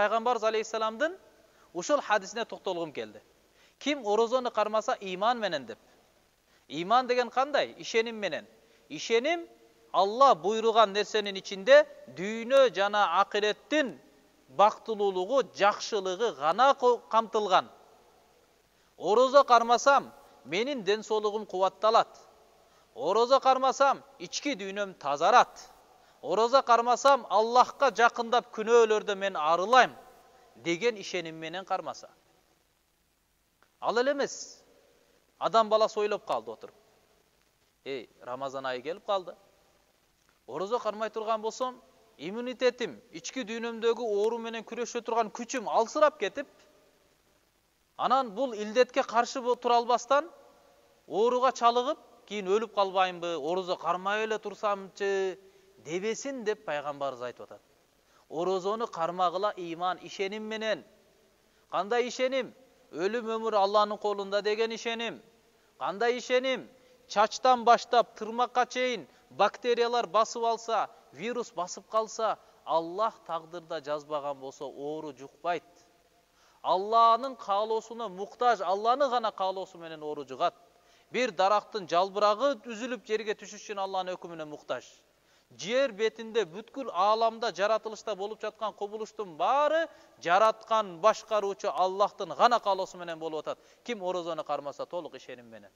Пайгамбарыбыз алейхиссаламдын ушул хадисине токтолгум келди. Ким орозону кармаса иман менен деп. Иман деген кандай? Ишеним менен. Ишеним Allah buyrugan nersenin içinde düğünü jana ahirettin baktıluluğu, jakşılığı gana kamtılgan. Oroza karmasam menin densoluğum kuvattalat. Oroza karmasam içki düğünüm tazarat. Oroza karmasam Allah'ka jakındap күнөөлөрдө men arılayım degen işenim menen karmasa. Al ele emes. Adam balası oylop kaldı oturup. Ramazan ayı gelip kaldı. Oroza karmay turgan bolsom, immunitetim, içki düğünümdögü oorу менен күрөшө турган күчүм алсырап кетип, анан бул илдетке каршы тура албастан ооруга чалыгып, кийин өлүп калбайымбы, орозо кармай эле турсамчы дебесин деп пайгамбарыбыз айтып атат. Орозону кармагыла иман, ишеним менен. Кандай ишеним? Өлүм өмүр Алланын колунда деген ишеним. Кандай ишеним? Чачтан баштап тырмакка чейин bakteriyalar basıp alsa, virüs basıp kalsa, Allah taqdırda жазбаган болсо оору жукпайт. Allah'ın kaalosuna muhtaç, Allah'ın gana kaalosu menen oorу жугат. Bir darактын жалбырагы üzülüp жерге түшүш үчүн Allah'ın өкүмүнө muhtaç. Жер бетинде бүткүл ааламда жаратылышта болуп жаткан кубулуштун баары жараткан башкаруучу Allah'тын гана каалосу менен болуп атат. Ким орозону кармаса толук ишеним менен.